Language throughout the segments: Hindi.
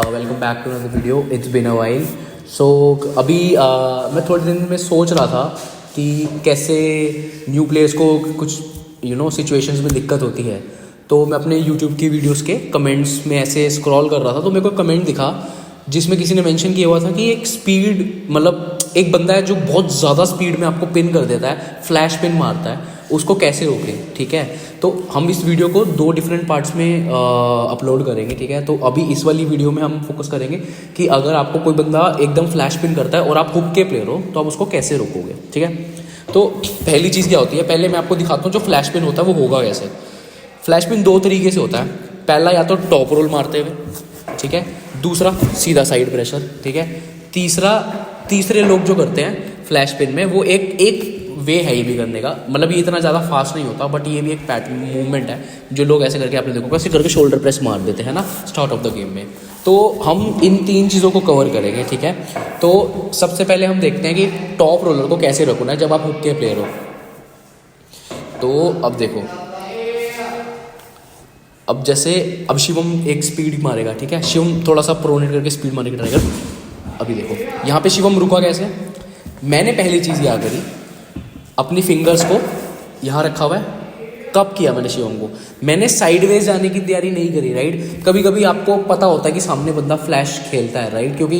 Welcome back to another video. It's been a while. So अभी मैं थोड़े दिन में सोच रहा था कि कैसे न्यू प्लेयर्स को कुछ सिचुएशंस में दिक्कत होती है। तो मैं अपने यूट्यूब की वीडियोस के कमेंट्स में ऐसे स्क्रॉल कर रहा था, तो मेरे को कमेंट दिखा जिसमें किसी ने मेंशन किया हुआ था कि एक स्पीड मतलब एक बंदा है जो बहुत ज़्यादा स्पीड में आपको पिन कर देता है, फ्लैश पिन मारता है, उसको कैसे रोकें। ठीक है, तो हम इस वीडियो को 2 डिफरेंट पार्ट्स में अपलोड करेंगे। ठीक है, तो अभी इस वाली वीडियो में हम फोकस करेंगे कि अगर आपको कोई बंदा एकदम फ्लैश पिन करता है और आप हुक के प्लेयर हो तो आप उसको कैसे रोकोगे। ठीक है, तो पहली चीज़ क्या होती है, पहले मैं आपको दिखाता हूँ जो फ्लैश पिन होता है वो होगा कैसे। फ्लैश पिन 2 तरीके से होता है। पहला या तो टॉप रोल मारते हुए, ठीक है, दूसरा सीधा साइड प्रेशर। ठीक है, तीसरे लोग जो करते हैं फ्लैश पिन में वो एक वे है ये भी करने का, मतलब ये इतना ज़्यादा फास्ट नहीं होता, बट ये भी एक पैटर्न मूवमेंट है जो लोग ऐसे करके आपने देखो कैसे करके शोल्डर प्रेस मार देते हैं ना स्टार्ट ऑफ द गेम में। तो हम इन 3 चीज़ों को कवर करेंगे। ठीक है, तो सबसे पहले हम देखते हैं कि टॉप रोलर को कैसे रखना है जब आप हुक के प्लेयर हो। तो अब देखो, अब जैसे अब शिवम एक स्पीड मारेगा। ठीक है, शिवम थोड़ा सा प्रोनेट करके स्पीड मारने की ट्राई कर। अभी देखो यहाँ पे शिवम रुका कैसे। मैंने पहली चीज़ याद करी, अपनी फिंगर्स को यहाँ रखा हुआ है। कब किया मैंने शिवम को, मैंने साइडवेज जाने की तैयारी नहीं करी। राइट, कभी कभी आपको पता होता है कि सामने बंदा फ्लैश खेलता है। राइट, क्योंकि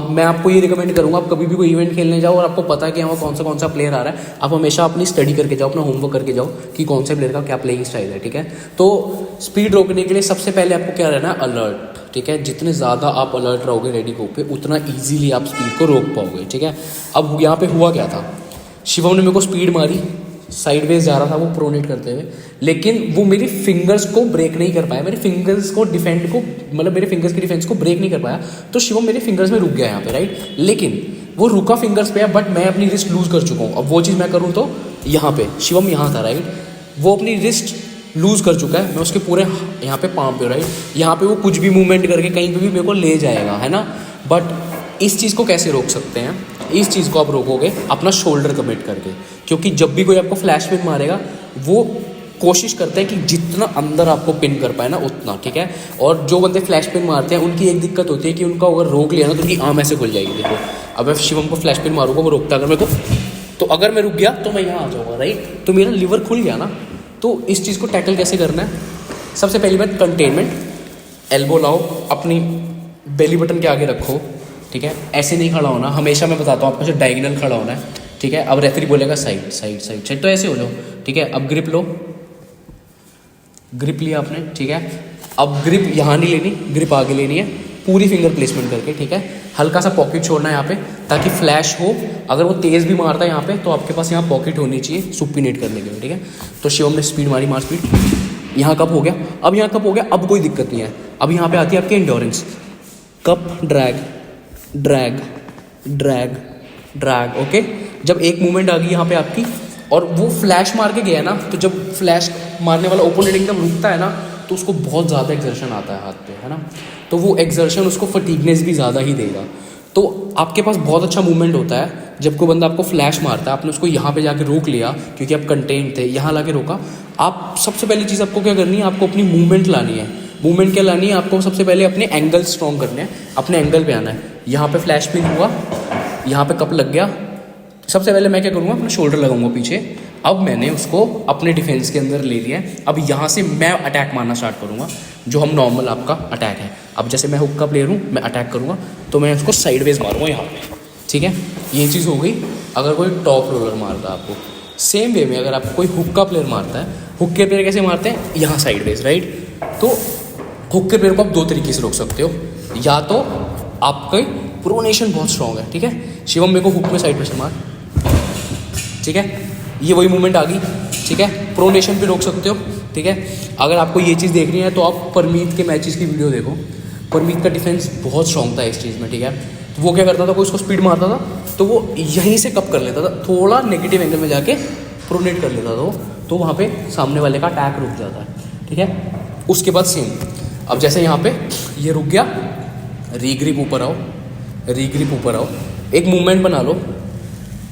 मैं आपको ये रिकमेंड करूँगा, आप कभी भी कोई इवेंट खेलने जाओ और आपको पता है कि यहाँ कौन सा प्लेयर आ रहा है, आप हमेशा अपनी स्टडी करके जाओ, अपना होमवर्क करके जाओ कि कौन से प्लेयर का क्या प्लेइंग स्टाइल है। ठीक है, तो स्पीड रोकने के लिए सबसे पहले आपको क्या रहना है, अलर्ट। ठीक है, जितने ज़्यादा आप अलर्ट रहोगे रेडी गो पे, उतना ईजिली आप स्पीड को रोक पाओगे। ठीक है, अब यहाँ पे हुआ क्या था, शिवम ने मेरे को स्पीड मारी, साइडवेज जा रहा था वो प्रोनेट करते हुए, लेकिन वो मेरी फिंगर्स को ब्रेक नहीं कर पाया, मेरे फिंगर्स को डिफेंड को मतलब मेरे फिंगर्स की डिफेंस को ब्रेक नहीं कर पाया। तो शिवम मेरे फिंगर्स में रुक गया यहाँ पे। राइट, लेकिन वो रुका फिंगर्स पे है, बट मैं अपनी रिस्ट लूज कर चुका हूँ। अब वो चीज़ मैं करूँ तो यहाँ पे शिवम यहाँ था। राइट, वो अपनी रिस्ट लूज कर चुका है, मैं उसके पूरे यहाँ पे पाम पे। राइट, यहाँ पे वो कुछ भी मूवमेंट करके कहीं पे भी मेरे को ले जाएगा, है ना। बट इस चीज़ को कैसे रोक सकते हैं, इस चीज़ को आप रोकोगे अपना शोल्डर कमिट करके, क्योंकि जब भी कोई आपको फ्लैश पिन मारेगा वो कोशिश करते हैं कि जितना अंदर आपको पिन कर पाए ना उतना। ठीक है, और जो बंदे फ्लैश पिन मारते हैं उनकी एक दिक्कत होती है कि उनका अगर रोक लिया ना तो उनकी आर्म ऐसे खुल जाएगी। देखो, अब मैं शिवम को फ्लैश पिन मारूंगा, वो रोकता अगर मेरे को, तो अगर मैं रुक गया तो मैं यहाँ आ जाऊँगा। राइट, तो मेरा लिवर खुल गया ना। तो इस चीज़ को टैकल कैसे करना है, सबसे पहली बात कंटेनमेंट। एल्बो लाओ, अपनी बेली बटन के आगे रखो। ठीक है, ऐसे नहीं खड़ा होना, हमेशा मैं बताता हूँ आपको जो डायगोनल खड़ा होना है। ठीक है, अब रेफरी बोलेगा साइड साइड साइड साइड, तो ऐसे हो जाओ। ठीक है, अब ग्रिप लो, ग्रिप लिया आपने। ठीक है, अब ग्रिप यहाँ नहीं लेनी, ग्रिप आगे लेनी है पूरी फिंगर प्लेसमेंट करके। ठीक है, हल्का सा पॉकेट छोड़ना है यहाँ पे ताकि फ्लैश हो, अगर वो तेज़ भी मारता है यहाँ पे तो आपके पास यहाँ पॉकेट होनी चाहिए सुपिनेट करने के लिए। ठीक है, तो शिवम ने स्पीड मारी, मार स्पीड, यहाँ कप हो गया। अब यहाँ कप हो गया, अब कोई दिक्कत नहीं है। अब यहाँ पे आती है आपकी endurance, cup drag drag drag drag. Okay, जब एक मूवमेंट आ गई यहाँ पे आपकी और वो फ्लैश मार के गया ना, तो जब फ्लैश मारने वाला ओपोनेंट एकदम रुकता है ना तो उसको बहुत ज़्यादा एक्सर्शन आता है हाथ पे, है ना। तो वो एक्सर्शन उसको फटीगनेस भी ज़्यादा ही देगा। तो आपके पास बहुत अच्छा मूवमेंट होता है जब कोई बंदा आपको फ्लैश मारता है, आपने उसको यहाँ पे जाके रोक लिया क्योंकि आप कंटेंट थे, यहाँ ला के रोका। आप सबसे पहली चीज़ आपको क्या करनी है, आपको अपनी मूवमेंट लानी है। मूवमेंट क्या लानी है आपको, सबसे पहले अपने एंगल स्ट्रॉन्ग करने हैं, अपने एंगल पे आना है। यहाँ पे फ्लैश पिन हुआ, यहाँ पे कप लग गया, सबसे पहले मैं क्या करूँगा, अपना शोल्डर लगाऊंगा पीछे। अब मैंने उसको अपने डिफेंस के अंदर ले लिया है। अब यहाँ से मैं अटैक मारना स्टार्ट करूँगा, जो हम नॉर्मल आपका अटैक है। अब जैसे मैं हुक का प्लेयर हूँ, मैं अटैक करूँगा तो मैं उसको साइडवेज मारूँगा यहाँ पे। ठीक है, ये चीज़ हो गई। अगर कोई टॉप रोलर मारता है आपको, सेम वे में अगर आपको कोई हुक का प्लेयर मारता है, हुक के प्लेयर कैसे मारते हैं, यहाँ साइडवेज। राइट, तो हुक के प्लेयर को आप 2 तरीके से रोक सकते हो, या तो आपका प्रोनेशन बहुत स्ट्रॉन्ग है। ठीक है, शिवम मेरे को हुक में साइड प्रेशर मार। ठीक है, ये वही मूवमेंट आ गई। ठीक है, प्रोनेशन पे रोक सकते हो। ठीक है, अगर आपको ये चीज़ देखनी है तो आप परमीत के मैचेस की वीडियो देखो, परमीत का डिफेंस बहुत स्ट्रॉन्ग था इस चीज़ में। ठीक है, तो वो क्या करता था, कोई उसको स्पीड मारता था तो वो यहीं से कप कर लेता था, थोड़ा नेगेटिव एंगल में जाके प्रोनेट कर लेता था वो, तो वहाँ पे सामने वाले का अटैक रुक जाता है। ठीक है, उसके बाद सेम, अब जैसे यहाँ पे ये रुक गया, रीग्रिप ऊपर आओ, रीग्रिप ऊपर आओ, एक मूवमेंट बना लो,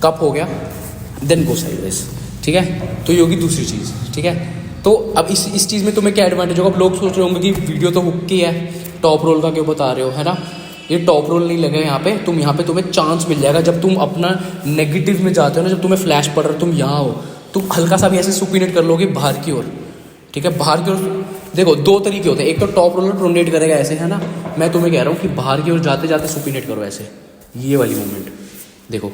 कप हो गया, देन गो साइडवेज। ठीक है, तो ये होगी दूसरी चीज़। ठीक है, तो अब इस चीज़ में तुम्हें क्या एडवांटेज होगा, अब लोग सोच रहे होंगे कि वीडियो तो हुक की है, टॉप रोल का क्यों बता रहे हो, है ना। ये टॉप रोल नहीं लगा यहाँ पे, तुम यहाँ पे तुम्हें चांस मिल जाएगा जब तुम अपना नेगेटिव में जाते हो ना, जब तुम्हें फ्लैश पड़ रहा है, तुम यहाँ हो, तुम हल्का सा भी ऐसे सुपिनेट कर लोगे बाहर की ओर, ठीक है। बाहर की ओर देखो दो तरीके होते हैं, एक तो टॉप रोलर प्रोनेट करेगा ऐसे, है ना। मैं तुम्हें कह रहा हूँ कि बाहर की ओर जाते जाते सुपिनेट करो ऐसे, ये वाली मूवमेंट देखो,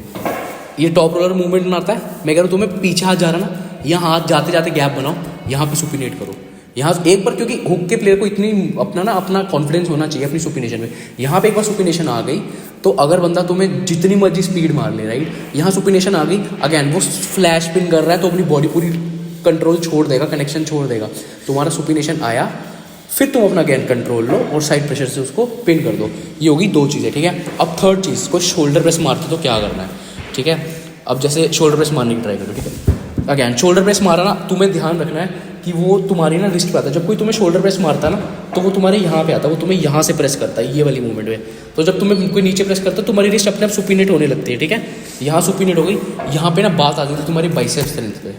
ये टॉप रोलर मूवमेंट बनाता है। मैं कह रहा हूँ तुम्हें पीछे हाथ जा रहा ना, यहाँ हाथ जाते जाते गैप बनाओ, यहाँ पे सुपिनेट करो, यहाँ एक बार, क्योंकि हुक के प्लेयर को इतनी अपना कॉन्फिडेंस होना चाहिए अपनी सुपिनेशन में। यहाँ पे एक बार सुपिनेशन आ गई तो अगर बंदा तुम्हें जितनी मर्जी स्पीड मार ले, राइट, यहाँ सुपिनेशन आ गई, अगेन वो फ्लैश पिन कर रहा है तो अपनी बॉडी पूरी कंट्रोल छोड़ देगा, कनेक्शन छोड़ देगा, तुम्हारा सुपिनेशन आया, फिर तुम अपना अगेन कंट्रोल लो और साइड प्रेशर से उसको पिन कर दो। ये होगी दो चीज़ें, ठीक है। अब थर्ड चीज़, कोई शोल्डर प्रेस मारते तो क्या करना है, ठीक है। अब जैसे शोल्डर प्रेस मारने की ट्राई करो, ठीक है। अगेन शोल्डर प्रेस मारा ना, तुम्हें ध्यान रखना है कि वो तुम्हारी ना रिस्ट पे आता है। जब कोई तुम्हें शोल्डर प्रेस मारता है ना तो वो तुम्हारे यहाँ पे आता है, वो तुम्हें यहाँ से प्रेस करता है, ये वाली मूवमेंट में। तो जब तुम्हें कोई नीचे प्रेस करता है तुम्हारी रिस्ट अपने आप सुपिनेट होने लगती है, ठीक है। यहाँ सुपिनेट हो गई, यहाँ पे ना बात आ जाती है तुम्हारी बाइसेप स्ट्रेंथ पे,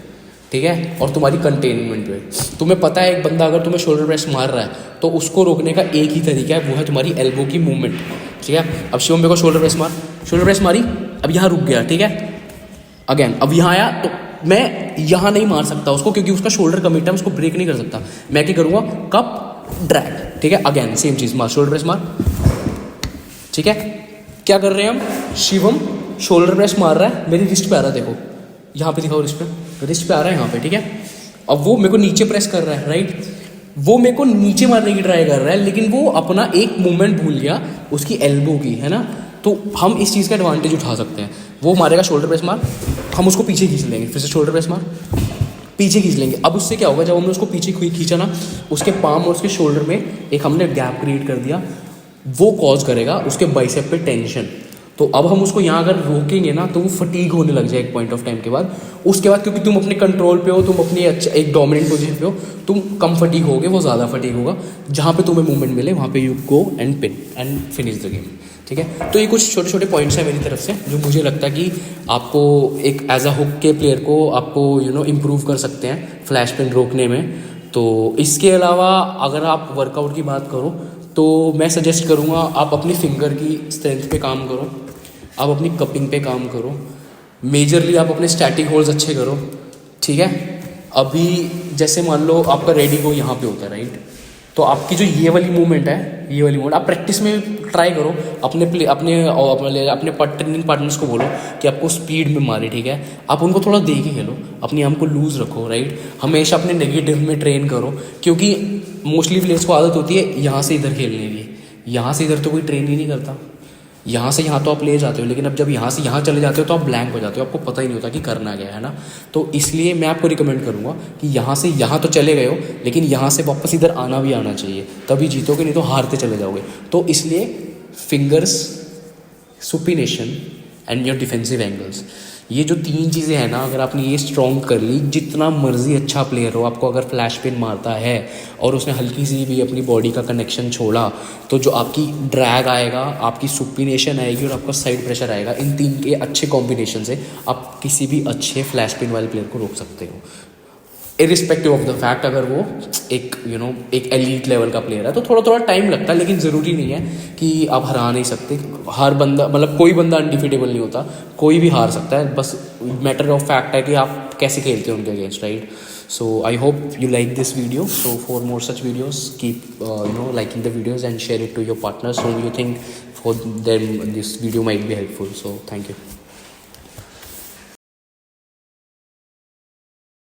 ठीक है, और तुम्हारी कंटेनमेंट पे। तुम्हें पता है एक बंदा अगर तुम्हें शोल्डर प्रेस मार रहा है तो उसको रोकने का एक ही तरीका है, वो है तुम्हारी एल्बो की मूवमेंट, ठीक है। अब शिवम को शोल्डर प्रेस मार, शोल्डर प्रेस मारी, अब यहाँ रुक गया, ठीक है। अगेन अब यहाँ आया तो मैं यहाँ नहीं मार सकता उसको, क्योंकि उसका शोल्डर कमिट है, उसको ब्रेक नहीं कर सकता। मैं क्या करूँगा, कप ड्रैग, ठीक है। अगेन सेम चीज़, मार, शोल्डर प्रेस मार, ठीक है। क्या कर रहे हैं हम, शिवम शोल्डर प्रेस मार रहा है, मेरी रिस्ट पे आ रहा है, देखो यहाँ पे दिखाओ, रिस्ट पे आ रहा है यहाँ पे, ठीक है। अब वो मेरे को नीचे प्रेस कर रहा है, राइट, वो मेरे को नीचे मारने की ट्राई कर रहा है, लेकिन वो अपना एक मूवमेंट भूल गया उसकी एल्बो की, है ना। तो हम इस चीज़ का एडवांटेज उठा सकते हैं। वो मारेगा शोल्डर प्रेस मार, हम उसको पीछे खींच लेंगे, फिर से शोल्डर प्रेस मार, पीछे खींच लेंगे। अब उससे क्या होगा, जब हमने उसको पीछे खींचा ना, उसके पाम और उसके शोल्डर में एक हमने गैप क्रिएट कर दिया, वो कॉज करेगा उसके बाइसेप पे टेंशन। तो अब हम उसको यहाँ अगर रोकेंगे ना तो वो फटीग होने लग जाए एक पॉइंट ऑफ टाइम के बाद। उसके बाद क्योंकि तुम अपने कंट्रोल पे हो, तुम अपनी एक डोमिनेंट पोजीशन पे हो, तुम कम फटीग होगे, वो ज़्यादा फटीग होगा। जहाँ पे तुम्हें मूवमेंट मिले वहाँ पे you go and pin and finish the game, ठीक है। तो ये कुछ छोटे छोटे पॉइंट्स हैं मेरी तरफ से जो मुझे लगता है कि आपको एक एज अ हुक के प्लेयर को आपको इम्प्रूव कर सकते हैं फ्लैश पिन रोकने में। तो इसके अलावा अगर आप वर्कआउट की बात करो तो मैं सजेस्ट करूँगा आप अपनी फिंगर की स्ट्रेंथ पे काम करो, आप अपनी कपिंग पे काम करो, मेजरली आप अपने स्टैटिक होल्ड्स अच्छे करो, ठीक है। अभी जैसे मान लो आपका रेडी गो यहाँ पे होता है, राइट, तो आपकी जो ये वाली मूवमेंट है, ये वाली मूवमेंट आप प्रैक्टिस में ट्राई करो, अपने ट्रेनिंग पार्टनर्स को बोलो कि आपको स्पीड में मारे, ठीक है। आप उनको थोड़ा दे के खेलो, अपनी आर्म को लूज़ रखो, राइट। हमेशा अपने नेगेटिव में ट्रेन करो, क्योंकि मोस्टली प्लेयर्स को आदत होती है यहाँ से इधर खेलने की, यहाँ से इधर तो कोई ट्रेन ही नहीं करता, यहाँ से यहाँ तो आप ले जाते हो, लेकिन अब जब यहाँ से यहाँ चले जाते हो तो आप ब्लैंक हो जाते हो, आपको पता ही नहीं होता कि करना क्या है ना। तो इसलिए मैं आपको रिकमेंड करूँगा कि यहाँ से यहाँ तो चले गए हो, लेकिन यहाँ से वापस इधर आना भी आना चाहिए, तभी जीतोगे, नहीं तो हारते चले जाओगे। तो इसलिए fingers, supination and your defensive angles, ये जो तीन चीज़ें हैं ना, अगर आपने ये स्ट्रॉन्ग कर ली, जितना मर्जी अच्छा प्लेयर हो, आपको अगर फ्लैश पिन मारता है और उसने हल्की सी भी अपनी बॉडी का कनेक्शन छोड़ा, तो जो आपकी ड्रैग आएगा, आपकी सुपिनेशन आएगी और आपका साइड प्रेशर आएगा, इन तीन के अच्छे कॉम्बिनेशन से आप किसी भी अच्छे फ्लैश पिन वाले प्लेयर को रोक सकते हो, इरिस्पेक्टिव ऑफ द फैक्ट अगर वो एक एक एलीट लेवल का प्लेयर है। तो थोड़ा थोड़ा टाइम लगता है, लेकिन ज़रूरी नहीं है कि आप हरा नहीं सकते। हर बंदा कोई बंदा अनडिफिटेबल नहीं होता, कोई भी हार सकता है, बस मैटर ऑफ फैक्ट है कि आप कैसे खेलते हो उनके against, right. So I hope you like this video. So for more such videos, keep liking the videos and share it to your partners whom you think for them this video might be helpful. So thank you.